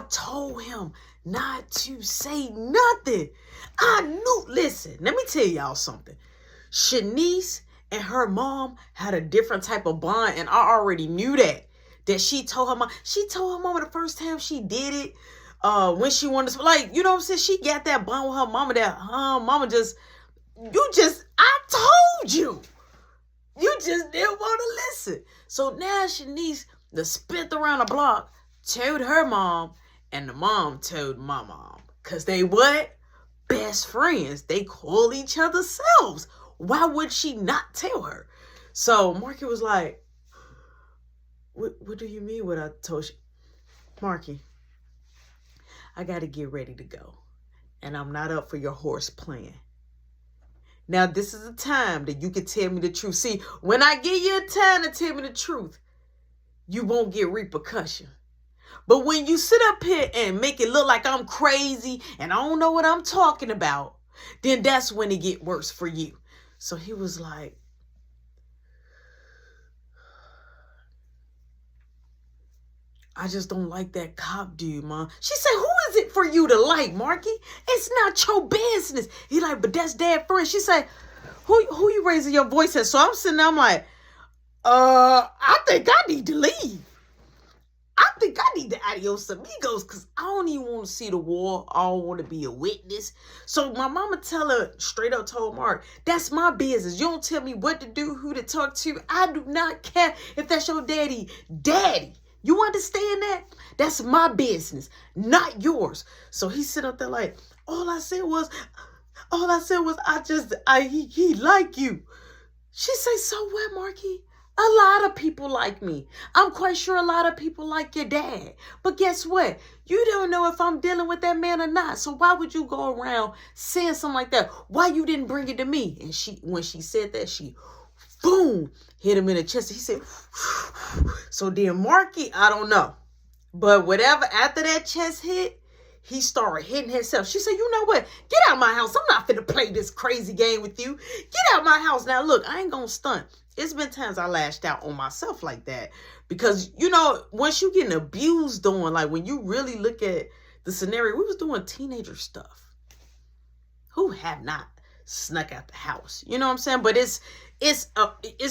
told him not to say nothing. Listen, let me tell y'all something. Shanice and her mom had a different type of bond, and I already knew that she told her mom. She told her mama the first time she did it, when she wanted to, like, you know what I'm saying? She got that bond with her mama that mama I told you. You just didn't want to listen. So now Shanice, the spent around the block, told her mom, and the mom told my mom. Because they what? Best friends. They call each other selves. Why would she not tell her? So Marky was like, what do you mean what I told you? Marky, I got to get ready to go. And I'm not up for your horse playing. Now, this is a time that you can tell me the truth. See, when I give you a time to tell me the truth, you won't get repercussion. But when you sit up here and make it look like I'm crazy and I don't know what I'm talking about, then that's when it get worse for you. So he was like, I just don't like that cop dude, Mom. She said, who is it for you to like, Marky? It's not your business. He like, but that's Dad friend. She said, who you raising your voice at? So I'm sitting there, I'm like, I think I need to leave. I think I need to adios amigos because I don't even want to see the war. I don't want to be a witness. So my mama straight up told Mark, that's my business. You don't tell me what to do, who to talk to. I do not care if that's your daddy. You understand that? That's my business, not yours. So he sit up there like, all I said was, he like you. She say, so what, Marky? A lot of people like me. I'm quite sure a lot of people like your dad. But guess what? You don't know if I'm dealing with that man or not. So why would you go around saying something like that? Why you didn't bring it to me? And when she said that, she boom, hit him in the chest. He said, so then Marky, I don't know. But whatever, after that chest hit, he started hitting himself. She said, you know what? Get out of my house. I'm not finna play this crazy game with you. Get out of my house. Now, look, I ain't gonna stunt. It's been times I lashed out on myself like that. Because, you know, once you getting abused on, like when you really look at the scenario, we was doing teenager stuff. Who have not snuck out the house? You know what I'm saying? But it's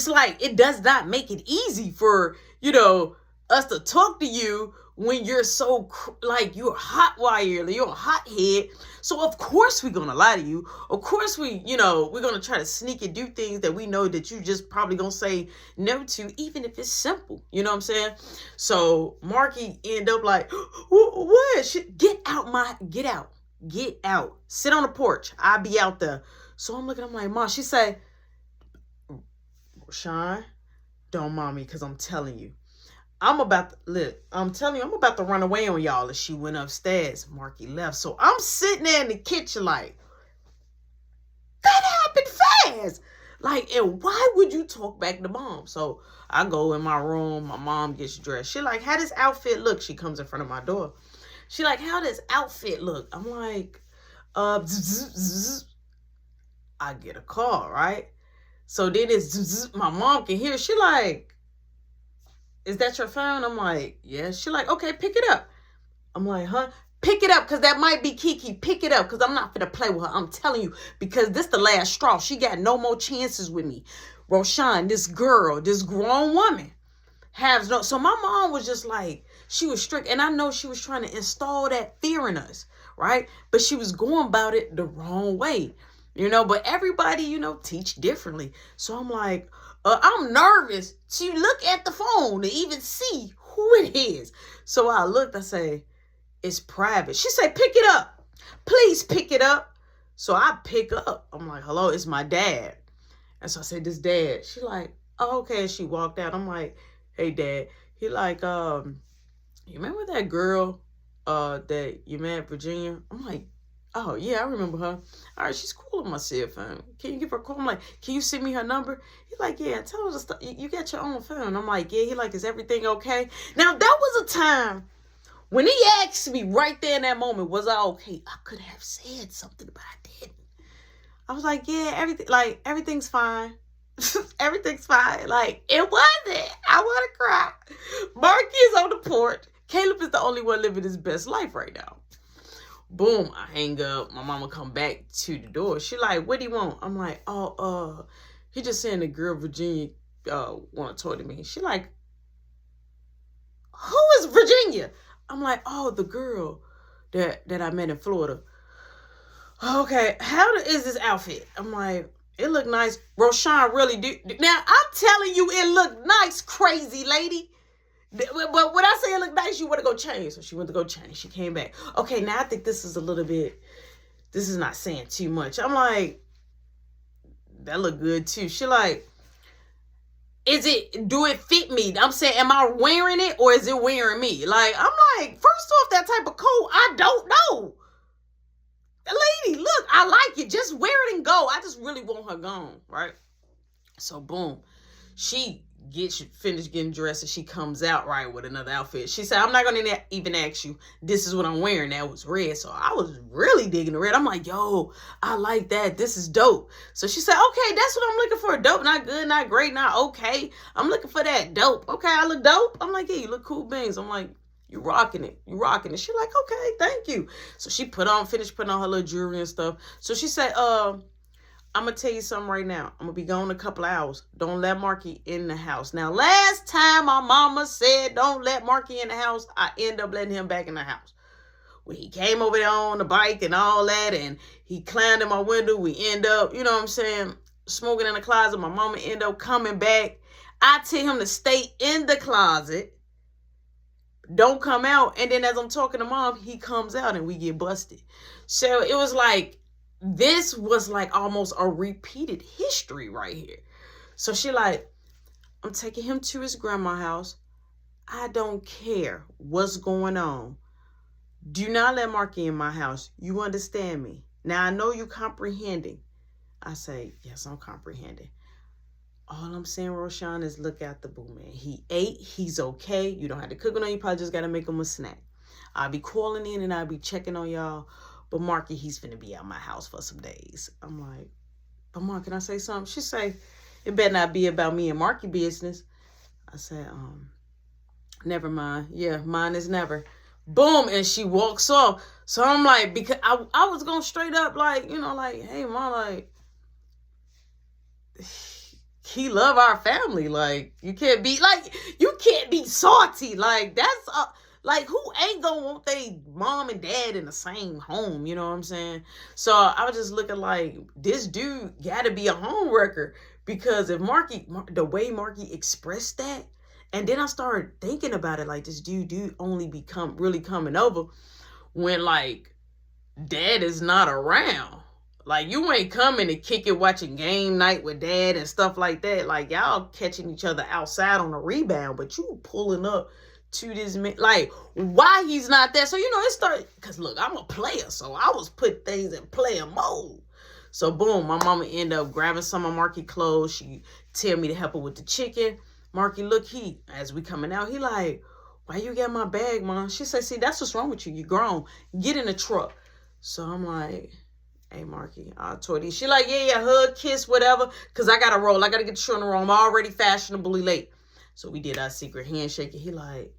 like, it does not make it easy for, you know, us to talk to you when you're so, like, you're hot wired, you're a hot head. So of course we're going to lie to you. Of course we're going to try to sneak and do things that we know that you just probably going to say no to, even if it's simple. You know what I'm saying? So Marky end up like, what? Get out. Sit on the porch. I'll be out there. So I'm looking, I'm like, Mom, she say, Sean, don't mind me because I'm telling you. I'm about to run away on y'all. And she went upstairs. Marky left. So I'm sitting there in the kitchen like, that happened fast. Like, and why would you talk back to Mom? So I go in my room. My mom gets dressed. She like, how this outfit look? She comes in front of my door. She like, how this outfit look? I'm like, I get a call, right? So then it's my mom can hear. She like, is that your phone? I'm like, yeah. She like, okay, pick it up. I'm like, huh? Pick it up because that might be Kiki. Pick it up because I'm not finna play with her. I'm telling you, because this the last straw. She got no more chances with me. Roshan, this grown woman, has no. So my mom was just like, she was strict. And I know she was trying to install that fear in us, right? But she was going about it the wrong way. You know, but everybody, you know, teach differently. So I'm like, I'm nervous to look at the phone to even see who it is. So I looked, I say, it's private. She said, pick it up. Please pick it up. So I pick up. I'm like, hello, it's my dad. And so I said, this Dad. She like, oh, okay. She walked out. I'm like, hey, Dad. He like, you remember that girl that you met at Virginia? I'm like, oh, yeah, I remember her. All right, she's cool on my cell phone. Can you give her a call? I'm like, can you send me her number? He's like, yeah, tell her you got your own phone. I'm like, yeah. He like, is everything okay? Now, that was a time when he asked me right there in that moment, was I okay? I could have said something, but I didn't. I was like, yeah, everything's fine. Everything's fine. Like, it wasn't. I want to cry. Marky is on the porch. Caleb is the only one living his best life right now. Boom, I hang up. My mama come back to the door. She like, what do you want? I'm like, he just saying the girl Virginia want to talk to me. She like, who is Virginia? I'm like, oh, the girl that I met in Florida. Okay, how is this outfit? I'm like, it look nice. Roshan really do. Now, I'm telling you, it look nice, crazy lady. But when I say it look nice, you want to go change. So she went to go change. She came back. Okay, now I think this is a little bit, this is not saying too much. I'm like, that look good too. She like, do it fit me? I'm saying, am I wearing it or is it wearing me? Like, I'm like, first off, that type of coat, I don't know. Lady, look, I like it. Just wear it and go. I just really want her gone, right? So, boom. She finished getting dressed and she comes out, right, with another outfit. She said, I'm not going to even ask you. This is what I'm wearing. That was red. So, I was really digging the red. I'm like, yo, I like that. This is dope. So, she said, okay, that's what I'm looking for. Dope, not good, not great, not okay. I'm looking for that dope. Okay, I look dope. I'm like, yeah, you look cool beans. I'm like, you rocking it. You rocking it. She like, okay, thank you. So she finished putting on her little jewelry and stuff. So she said, I'm going to tell you something right now. I'm going to be gone a couple of hours. Don't let Marky in the house. Now, last time my mama said don't let Marky in the house, I end up letting him back in the house. When he came over there on the bike and all that, and he climbed in my window, we end up, you know what I'm saying, smoking in the closet. My mama end up coming back. I tell him to stay in the closet. Don't come out. And then as I'm talking to mom, he comes out and we get busted. So it was like, this was like almost a repeated history right here. So she like, I'm taking him to his grandma's house. I don't care what's going on. Do not let Marky in my house. You understand me? Now I know you comprehending. I say, yes, I'm comprehending. All I'm saying, Roshan, is look at the boo man. He ate. He's okay. You don't have to cook it on. You probably just got to make him a snack. I'll be calling in and I'll be checking on y'all. But Marky, he's finna be out my house for some days. I'm like, but Mom, can I say something? She say, it better not be about me and Marky business. I said, never mind. Yeah, mine is never. Boom, and she walks off. So I'm like, because I was going straight up like, you know, like, hey, Mom, like, he love our family. Like, you can't be salty. Like, that's like, who ain't gonna want they mom and dad in the same home? You know what I'm saying? So I was just looking like, this dude gotta be a home wrecker, because if the way Marky expressed that, and then I started thinking about it, like, this dude only really coming over when like dad is not around. Like, you ain't coming to kick it watching game night with dad and stuff like that. Like, y'all catching each other outside on a rebound, but you pulling up to this man. Like, why he's not there? So, you know, it started, because look, I'm a player, so I was putting things in player mode. So, boom, my mama ended up grabbing some of Marky clothes. She tell me to help her with the chicken. Marky, look, as we coming out, he like, why you got my bag, Mom? She said, see, that's what's wrong with you. You grown. Get in the truck. So I'm like, hey, Marky, I'll told you. She like, yeah, hug, kiss, whatever, because I got to roll. I got to get the show on the roll. I'm already fashionably late. So we did our secret handshake, and he like,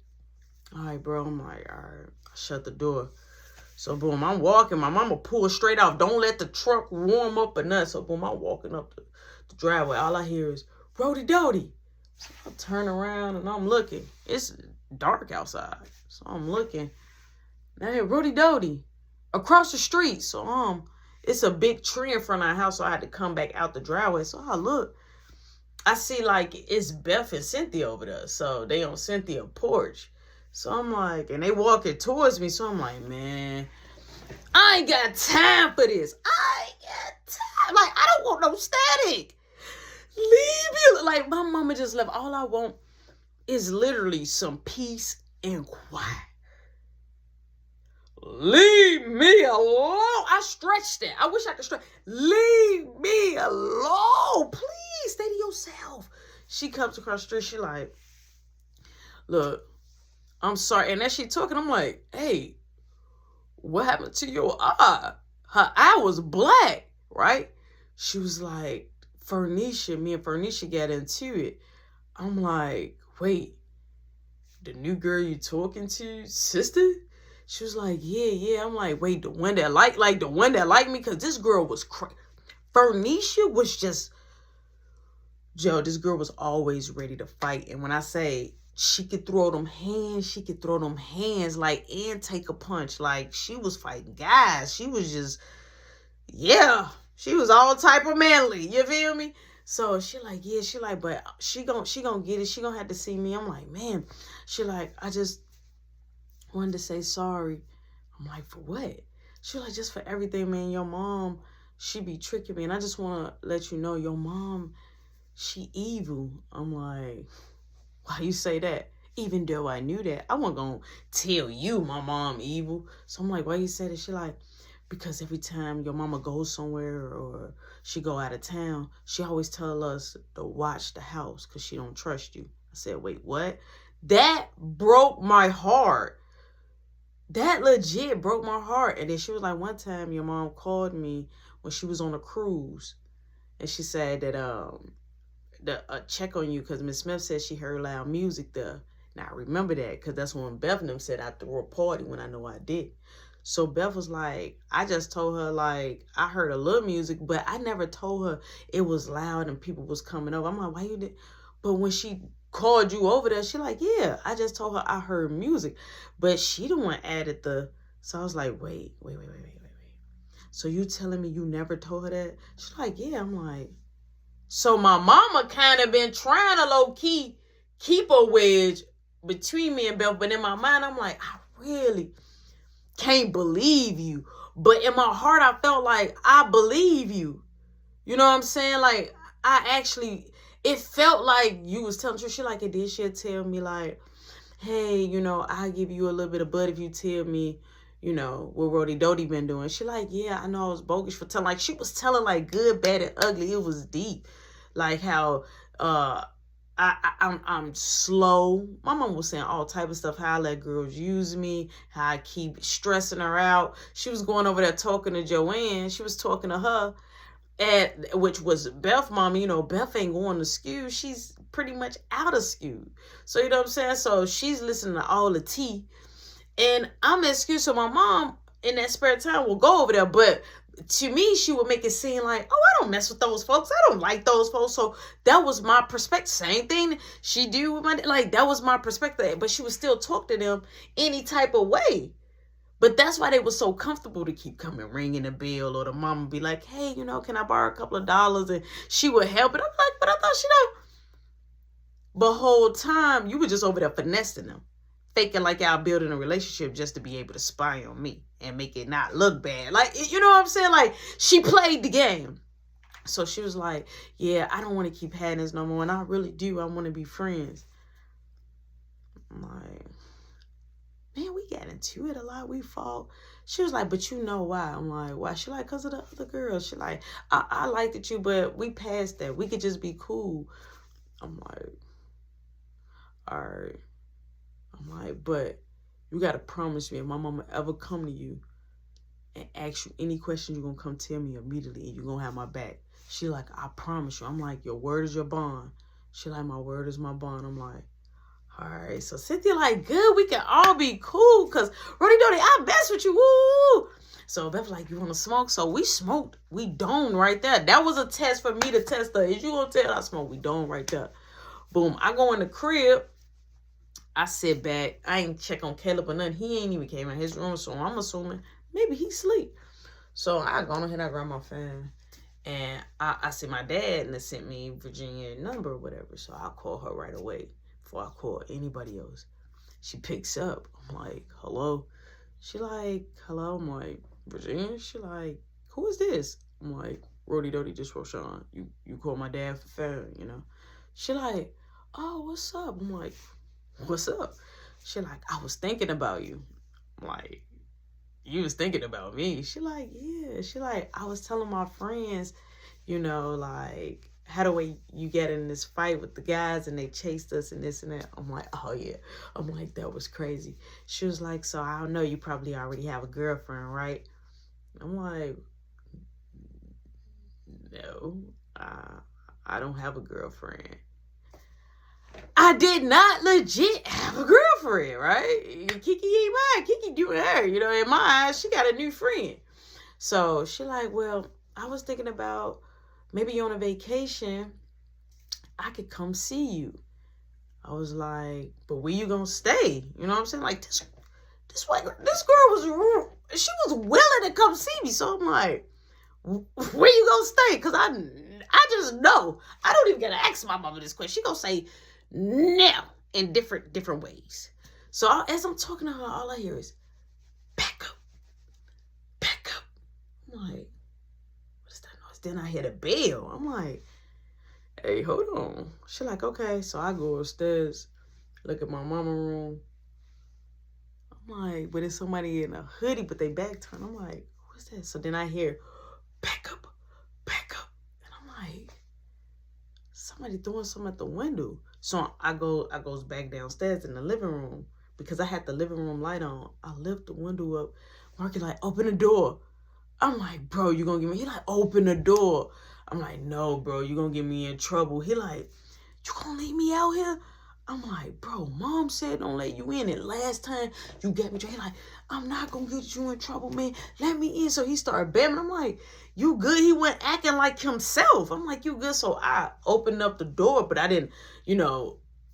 all right, bro. I'm like, all right. I shut the door. So, boom, I'm walking. My mama pulled straight off. Don't let the truck warm up or nothing. So, boom, I'm walking up the driveway. All I hear is, Brody Doty. So I turn around, and I'm looking. It's dark outside. So I'm looking. Hey, Brody Doty. Across the street. So, it's a big tree in front of our house, so I had to come back out the driveway. So I look. I see, like, it's Beth and Cynthia over there. So they on Cynthia's porch. So I'm like, and they walking towards me. So I'm like, man, I ain't got time for this. I ain't got time. Like, I don't want no static. Leave me. Like, my mama just left. All I want is literally some peace and quiet. Leave me alone. I stretched that. I wish I could stretch. Leave me alone. Please, stay to yourself. She comes across the street. She like, look, I'm sorry. And as she talking, I'm like, hey, what happened to your eye? Her eye was black, right? She was like, me and Fernisha got into it. I'm like, wait, the new girl you talking to, sister? She was like, yeah. I'm like, wait, the one that like the one that liked me? Because this girl was crazy. Bernicia was just, Joe, this girl was always ready to fight. And when I say she could throw them hands, like, and take a punch. Like, she was fighting guys. She was just, yeah. She was all type of manly. You feel me? So she like, yeah, she like, but she gonna get it. She gonna have to see me. I'm like, man. She like, I just wanted to say sorry. I'm like, for what? She like, just for everything, man. Your mom, she be tricking me. And I just want to let you know, your mom, she evil. I'm like, why you say that? Even though I knew that, I wasn't going to tell you my mom evil. So I'm like, why you say that? She like, because every time your mama goes somewhere or she go out of town, she always tell us to watch the house because she don't trust you. I said, wait, what? That broke my heart. That legit broke my heart. And then she was like, one time your mom called me when she was on a cruise. And she said that check on you because Miss Smith said she heard loud music there. Now I remember that because that's when Beth and them said I threw a party when I know I did. So Beth was like, I just told her, like, I heard a little music, but I never told her it was loud and people was coming over. I'm like, why you did? But when she called you over there, she like, yeah, I just told her I heard music. But she the one added the, so I was like, wait. So you telling me you never told her that? She's like, yeah. I'm like, so my mama kind of been trying to low-key keep a wedge between me and Beth. But in my mind, I'm like, I really can't believe you. But in my heart, I felt like I believe you. You know what I'm saying? Like, it felt like you was telling the truth. She like, it did. She'll tell me like, hey, I'll give you a little bit of butt if you tell me, what Rody Doty been doing. She like, yeah, I know I was bogus for telling. Like, she was telling like good, bad, and ugly. It was deep. Like how I'm slow. My mom was saying all type of stuff. How I let girls use me. How I keep stressing her out. She was going over there talking to Joanne. She was talking to her, which was Beth mama. Beth ain't going to skew. She's pretty much out of skew. So you know what I'm saying? So she's listening to all the tea. And I'm at skew. So my mom in that spare time will go over there. But to me, she would make it seem like, oh, I don't mess with those folks. I don't like those folks. So that was my perspective. Same thing she do with that was my perspective. But she would still talk to them any type of way. But that's why they were so comfortable to keep coming, ringing the bell, or the mama would be like, hey, can I borrow a couple of dollars? And she would help. And I'm like, but I thought she know. The whole time, you were just over there finessing them, faking like y'all building a relationship just to be able to spy on me and make it not look bad. Like, you know what I'm saying? Like, she played the game. So she was like, yeah, I don't want to keep having this no more. And I really do. I want to be friends. I'm like, man, we got into it a lot. We fought. She was like, but you know why? I'm like, why? She like, because of the other girls. She like, I liked it you, but we passed that. We could just be cool. I'm like, all right. I'm like, but you got to promise me if my mama ever come to you and ask you any questions, you're going to come tell me immediately and you're going to have my back. She like, I promise you. I'm like, your word is your bond. She like, my word is my bond. I'm like, all right. So Cynthia like, good. We can all be cool because Rody Doty, I best with you. Woo! So Beth like, you want to smoke? So we smoked. We done right there. That was a test for me to test her. Is you going to tell I smoke? We done right there. Boom. I go in the crib. I sit back. I ain't check on Caleb or nothing. He ain't even came in his room. So I'm assuming maybe he sleep. So I go ahead and I grab my phone. And I see my dad and they sent me Virginia number or whatever. So I'll call her right away before I call anybody else. She picks up. I'm like, hello? She like, hello? I'm like, Virginia? She like, who is this? I'm like, Rody Doty, just Roshan. You call my dad for phone, She like, oh, what's up? I'm like, what's up? She like, I was thinking about you. I'm like, you was thinking about me? She like, yeah. She like, I was telling my friends, like, how the way you get in this fight with the guys and they chased us and this and that. I'm like, oh yeah. I'm like, that was crazy. She was like, so I don't know, you probably already have a girlfriend, right? I'm like, no, I don't have a girlfriend. I did not legit have a girlfriend, right? Kiki ain't mine. Kiki doing her. You know, in my eyes, she got a new friend. So she like, well, I was thinking about maybe you're on a vacation. I could come see you. I was like, but where you gonna stay? You know what I'm saying? Like this girl was, she was willing to come see me. So I'm like, where you gonna stay? Because I just know. I don't even gotta ask my mama this question. She gonna say no in different ways. So as I'm talking to her, all I hear is back up, back up. I'm like, what is that noise? Then I hear the bell. I'm like, hey, hold on. She like, okay. So I go upstairs, look at my mama room. I'm like, but there's somebody in a hoodie, but they back turned. I'm like, what's that? So then I hear back up, back up. And I'm like, somebody throwing something at the window. So I goes back downstairs in the living room because I had the living room light on. I lift the window up. Marky like, open the door. I'm like, bro, you gonna get me? He like, open the door. I'm like, no, bro, you gonna get me in trouble. He like, you gonna leave me out here? I'm like, bro, mom said don't let you in. And last time you got me, he like, I'm not gonna get you in trouble, man. Let me in. So he started bamming. I'm like, you good? He went acting like himself. I'm like, you good? So I opened up the door, but I didn't,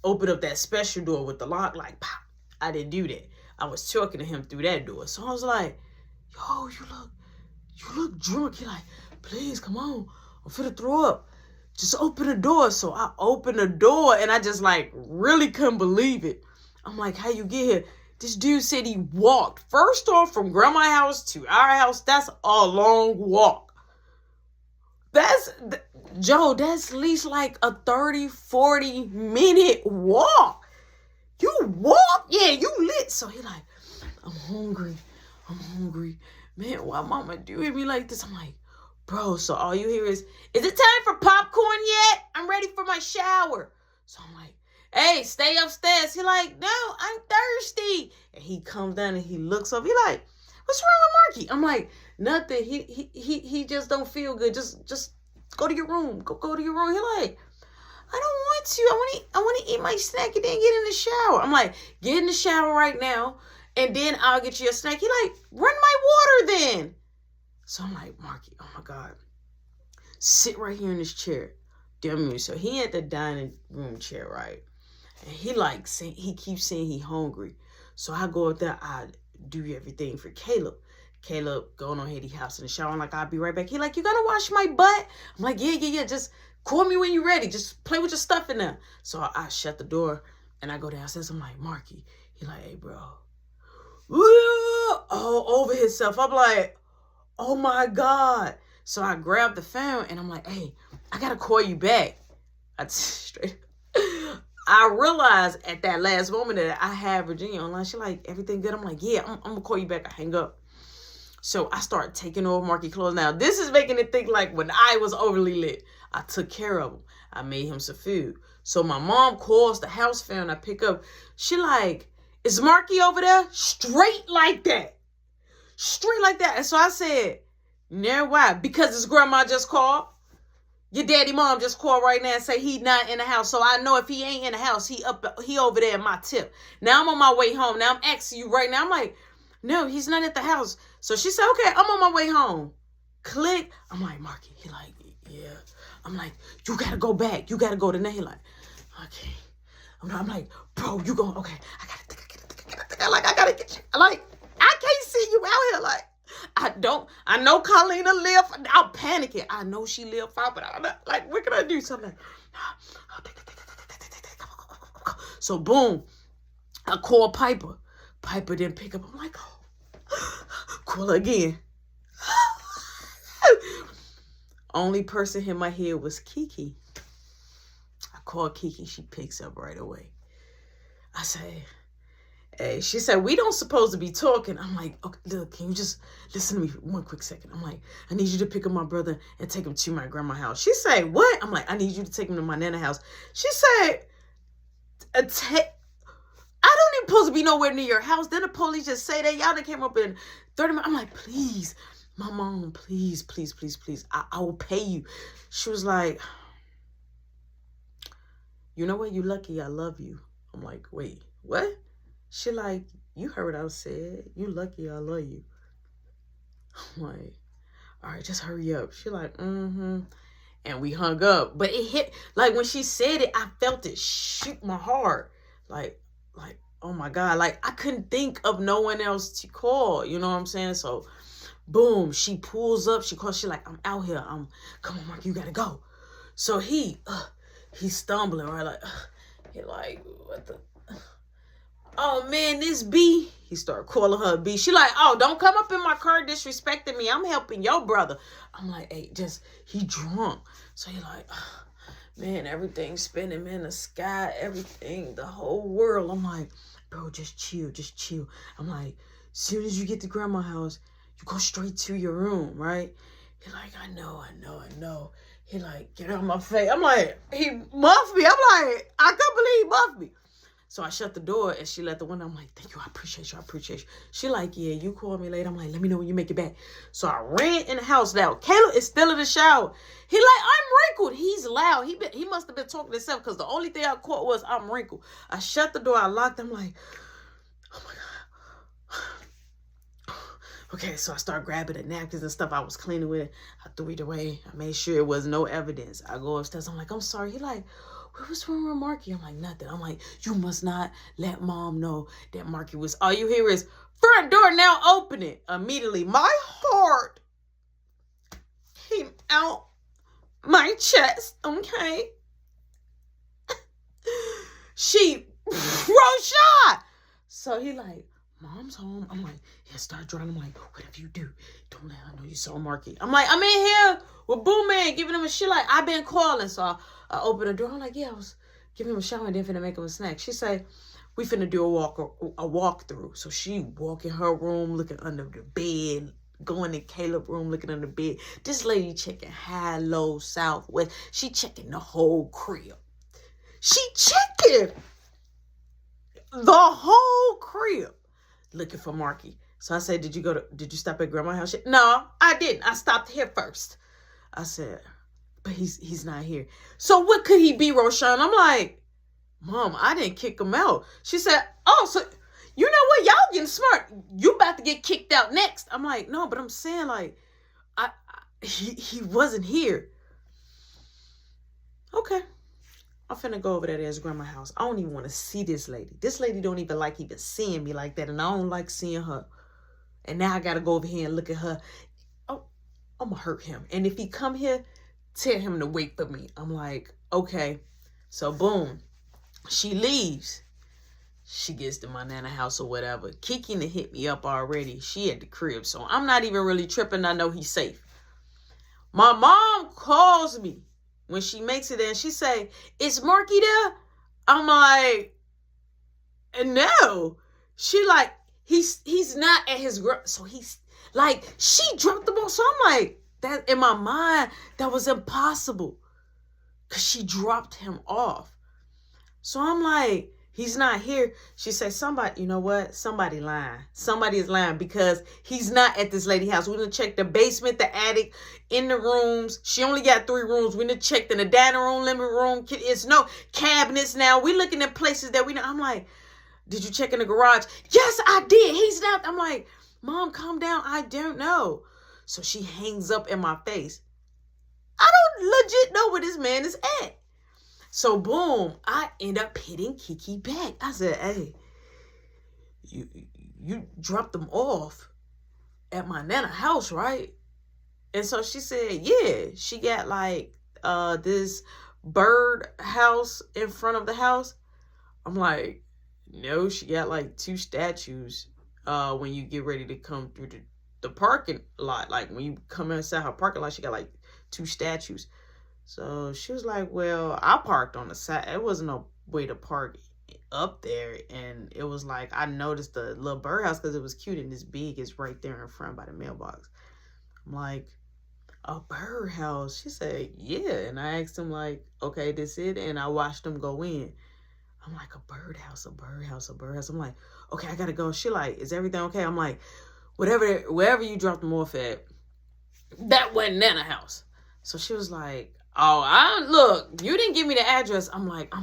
open up that special door with the lock, like, pop. I didn't do that. I was talking to him through that door. So I was like, yo, you look drunk. He like, please, come on. I'm finna throw up. Just open the door. So I opened the door and I just like really couldn't believe it. I'm like, how you get here? This dude said he walked. First off, from grandma's house to our house, that's a long walk. That's at least like a 30, 40-minute walk. You walk? Yeah, you lit. So he like, I'm hungry. Man, why mama doing me like this? I'm like, bro, so all you hear is it time for popcorn yet? I'm ready for my shower. So I'm like, hey, stay upstairs. He like, no, I'm thirsty. And he comes down and he looks up. He like, what's wrong with Marky? I'm like, nothing. He just don't feel good. Just go to your room. Go to your room. He like, I don't want to. I want to eat my snack and then get in the shower. I'm like, get in the shower right now, and then I'll get you a snack. He like, run my water then. So I'm like, Marky, oh my God. Sit right here in this chair. Damn me. So he at the dining room chair, right? And he keeps saying he hungry. So I go up there, I do everything for Caleb. Caleb going on Haiti's house in the shower. I'm like, I'll be right back. He like, you gotta wash my butt? I'm like, yeah. Just call me when you're ready. Just play with your stuff in there. So I shut the door and I go downstairs. I'm like, Marky. He like, hey, bro. Oh, over himself. I'm like, oh my God. So I grabbed the phone and I'm like, hey, I gotta call you back. I realized at that last moment that I had Virginia online. She like, everything good? I'm like, yeah, I'm gonna call you back. I hang up. So I start taking over Marky clothes. Now, this is making it think like when I was overly lit, I took care of him. I made him some food. So my mom calls the house phone. I pick up. She like, is Marky over there? Straight like that. And so I said, no, why? Because his grandma just called. Your daddy mom just called right now and say he not in the house. So I know if he ain't in the house, he over there in my tip. Now I'm on my way home. Now I'm asking you right now. I'm like, no, he's not at the house. So she said, okay, I'm on my way home. Click. I'm like, Marky. He like, yeah. I'm like, you gotta go back. You gotta go to He like, okay. I'm like, bro, you going, okay. I gotta think. Like, I gotta get you. Like, I can't see you out here. Like, I know Carlina live. I'm panicking. I know she live far, but I'm not, like, what can I do? So I'm like, so boom, I call Piper. Piper didn't pick up. I'm like, oh, call her again. Only person in my head was Kiki. I called Kiki. She picks up right away. I say, hey, she said, we don't supposed to be talking. I'm like, okay, look, can you just listen to me for one quick second? I'm like, I need you to pick up my brother and take him to my grandma's house. She said, what? I'm like, I need you to take him to my nana house. She said, I don't even supposed to be nowhere near your house. Then the police just say that. Y'all done came up in 30 minutes. I'm like, please, my mom, please. I will pay you. She was like, you know what? You lucky I love you. I'm like, wait, what? She like, you heard what I said. You lucky I love you. I'm like, all right, just hurry up. She like, mm-hmm. And we hung up. But it hit, like when she said it, I felt it shoot my heart. Like, oh my God. Like I couldn't think of no one else to call. You know what I'm saying? So boom, she pulls up. She calls, she like, I'm out here. Come on, Mark, you gotta go. So he's stumbling, right? Like, he like, what the? Oh man, this B. He started calling her B. She like, oh, don't come up in my car disrespecting me. I'm helping your brother. I'm like, hey, he drunk. So he like, oh, man, everything's spinning, man, the sky, everything, the whole world. I'm like, bro, just chill. I'm like, as soon as you get to grandma's house, you go straight to your room, right? He like, I know. He like, get out of my face. I'm like, he muffed me. I'm like, I can't believe he muffed me. So I shut the door and she let the window. I'm like, thank you. I appreciate you. She like, yeah, you call me later. I'm like, let me know when you make it back. So I ran in the house now. Caleb is still in the shower. He like, I'm wrinkled. He's loud. He must have been talking to himself because the only thing I caught was I'm wrinkled. I shut the door. I locked. I'm like, oh my God. Okay, so I start grabbing the napkins and stuff I was cleaning with. I threw it away. I made sure it was no evidence. I go upstairs. I'm like, I'm sorry. He like, what was wrong with Marky? I'm like, nothing. I'm like, you must not let mom know that Marky was. All you hear is front door now open it. Immediately, my heart came out my chest. Okay. She Roshan. So he like, mom's home. I'm like, yeah, start drawing. I'm like, whatever you do, don't let her know you saw Marky. I'm like, I'm in here with Boo Man giving him a shit. Like, I've been calling. So I opened the door. I'm like, yeah, I was giving him a shower and then finna make him a snack. She say, we finna do a walkthrough. So she walk in her room, looking under the bed, going in Caleb's room, looking under the bed. This lady checking high, low, south, west. She checking the whole crib. She checking the whole crib, looking for Marky. So I said, did you stop at grandma's house? No, I didn't. I stopped here first. I said, but he's not here. So what could he be, Roshan? I'm like, Mom, I didn't kick him out. She said, oh, so you know what? Y'all getting smart. You about to get kicked out next. I'm like, no, but I'm saying like, he wasn't here. Okay. I'm finna go over there to his grandma's house. I don't even want to see this lady. This lady don't even like even seeing me like that. And I don't like seeing her. And now I got to go over here and look at her. Oh, I'm going to hurt him. And if he come here, tell him to wait for me. I'm like, okay. So boom, she leaves. She gets to my nana house or whatever. Kiki to hit me up already. She at the crib. So I'm not even really tripping. I know he's safe. My mom calls me when she makes it in. She say, is Marky there? I'm like, no. She like, he's not at his so he's like, she dropped the ball. So I'm like, that in my mind, that was impossible. Cause she dropped him off. So I'm like, he's not here. She said, somebody, you know what? Somebody lying. Somebody is lying because he's not at this lady's house. We done checked the basement, the attic, in the rooms. She only got 3 rooms. We done checked in the dining room, living room. It's no cabinets now. We looking at places that we know. I'm like, did you check in the garage? Yes, I did. He's not. I'm like, Mom, calm down. I don't know. So she hangs up in my face. I don't legit know where this man is at. So boom, I end up hitting Kiki back. I said, hey, you dropped them off at my nana house, right? And so she said, yeah, she got like this bird house in front of the house. I'm like, no, she got like 2 statues when you get ready to come through the parking lot. Like when you come inside her parking lot, she got like 2 statues. So she was like, well, I parked on the side. It wasn't no way to park up there. And it was like, I noticed the little birdhouse because it was cute and this big is right there in front by the mailbox. I'm like, a birdhouse? She said, yeah. And I asked him like, okay, this it? And I watched him go in. I'm like, a birdhouse. I'm like, okay, I gotta go. She like, is everything okay? I'm like, wherever you dropped them off at, that wasn't Nana house. So she was like, look, you didn't give me the address. I'm like,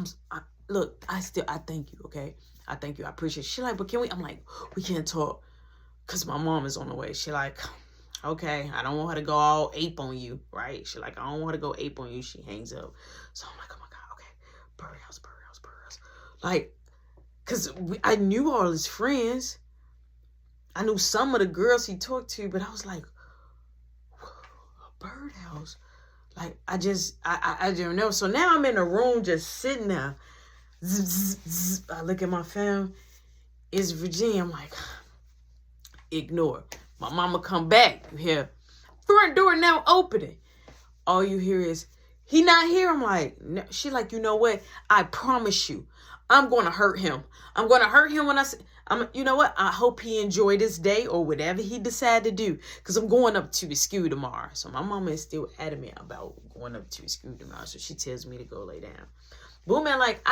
look, I thank you, okay? I thank you. I appreciate it. She like, but can we? I'm like, we can't talk because my mom is on the way. She like, okay, I don't want her to go all ape on you, right? She like, I don't want her to go ape on you. She hangs up. So I'm like, oh my God, okay. Birdhouse. Like, because I knew all his friends. I knew some of the girls he talked to, but I was like, a birdhouse. Like, I didn't know. So now I'm in a room just sitting there. Zzz, zzz, zzz. I look at my phone. It's Virginia. I'm like, ignore. My mama come back. You hear front door now opening. All you hear is, he not here. I'm like, no. She like, you know what? I promise you, I'm going to hurt him. I'm going to hurt him when you know what? I hope he enjoyed his day or whatever he decided to do. Because I'm going up to his school tomorrow. So my mama is still adamant about going up to his school tomorrow. So she tells me to go lay down. Boo man, like,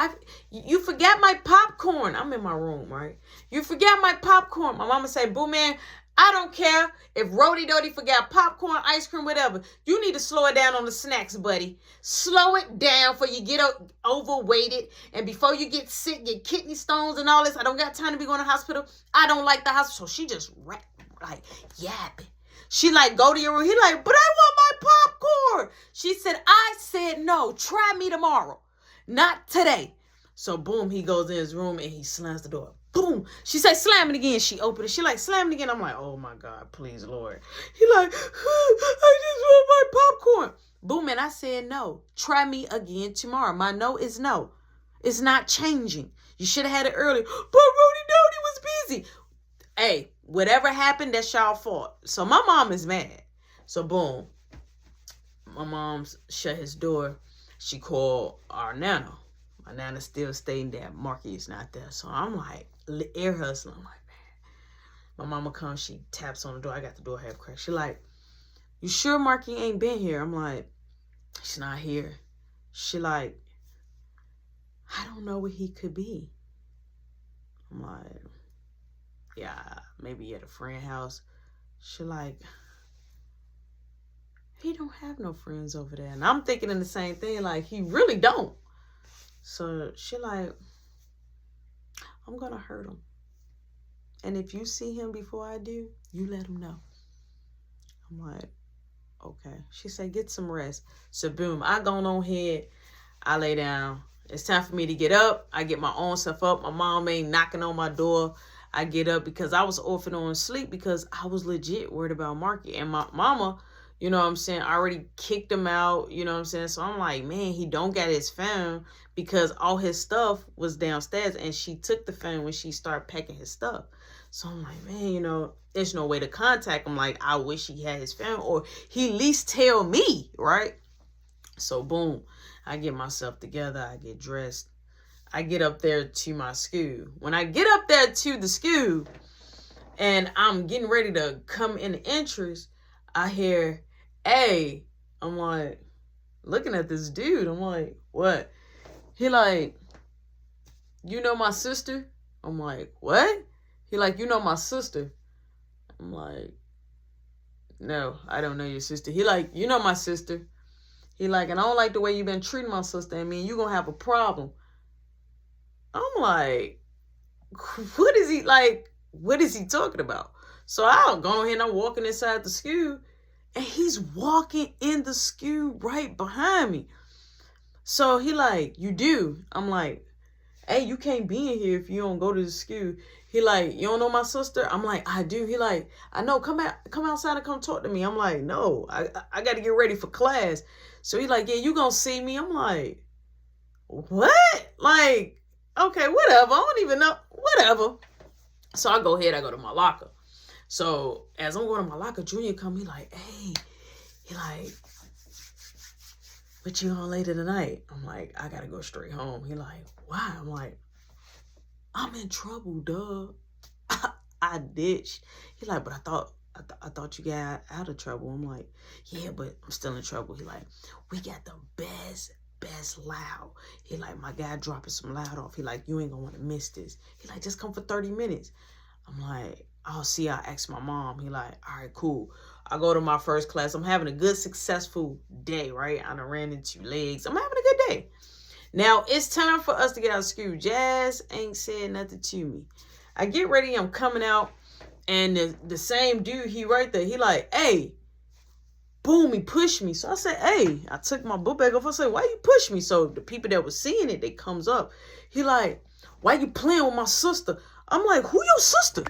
you forgot my popcorn. I'm in my room, right? You forgot my popcorn. My mama say, boo man, I don't care if Rody Dody forgot popcorn, ice cream, whatever. You need to slow it down on the snacks, buddy. Slow it down before you get overweighted and before you get sick, get kidney stones and all this. I don't got time to be going to the hospital. I don't like the hospital. So she just like yapping. She like, go to your room. He like, but I want my popcorn. She said, I said no. Try me tomorrow. Not today. So boom, he goes in his room and he slams the door. Boom. She said, slam it again. She opened it. She like, slam it again. I'm like, oh my God, please, Lord. He like, I just want my popcorn. Boom, and I said no. Try me again tomorrow. My no is no. It's not changing. You should have had it earlier. But Rody Dody was busy. Hey, whatever happened, that's y'all fault. So my mom is mad. So boom. My mom's shut his door. She called our nana. My nana still staying there. Marky is not there. So I'm like, ear hustling. I'm like, man. My mama comes, she taps on the door. I got the door half cracked. She like, you sure Marky ain't been here? I'm like, she's not here. She like, I don't know where he could be. I'm like, yeah, maybe at a friend house. She like, he don't have no friends over there. And I'm thinking in the same thing, like, he really don't. So she like, I'm going to hurt him. And if you see him before I do, you let him know. I'm like, okay. She said, get some rest. So boom, I go on ahead. I lay down. It's time for me to get up. I get my own stuff up. My mom ain't knocking on my door. I get up because I was off and on sleep because I was legit worried about Marky. And my mama, you know what I'm saying, I already kicked him out, you know what I'm saying? So I'm like, man, he don't got his phone because all his stuff was downstairs and she took the phone when she started packing his stuff. So I'm like, man, you know, there's no way to contact him. Like, I wish he had his phone or he at least tell me, right? So boom, I get myself together. I get dressed. I get up there to my school. When I get up there to the school and I'm getting ready to come in the entrance, I hear, hey, I'm like, looking at this dude. I'm like, what? He like, you know my sister? I'm like, what? He like, you know my sister? I'm like, no, I don't know your sister. He like, you know my sister? He like, and I don't like the way you've been treating my sister. I mean, you're going to have a problem. I'm like, what is he talking about? So I'll go ahead and I'm walking inside the school. And he's walking in the school right behind me. So he like, you do? I'm like, hey, you can't be in here if you don't go to the school. He like, you don't know my sister? I'm like, I do. He like, I know, come outside and come talk to me. I'm like, no, I got to get ready for class. So he like, yeah, you gonna see me? I'm like, what? Like, okay, whatever. I don't even know. Whatever. So I go ahead, I go to my locker. So as I'm going to my locker, Junior come, he like, hey, he like, what you on later tonight? I'm like, I gotta go straight home. He like, why? I'm like, I'm in trouble, dog. I ditched. He like, but I thought you got out of trouble. I'm like, yeah, but I'm still in trouble. He like, we got the best loud. He like, my guy dropping some loud off. He like, you ain't gonna want to miss this. He like, just come for 30 minutes. I'm like, I'll see, I ask my mom. He like, all right, cool. I go to my first class. I'm having a good, successful day, right? I done ran into legs. I'm having a good day. Now, it's time for us to get out of school. Jazz ain't said nothing to me. I get ready. I'm coming out. And the same dude, he right there. He like, hey, boom, he pushed me. So I said, hey, I took my book bag off. I said, why you push me? So the people that was seeing it, they comes up. He like, why you playing with my sister? I'm like, who your sister?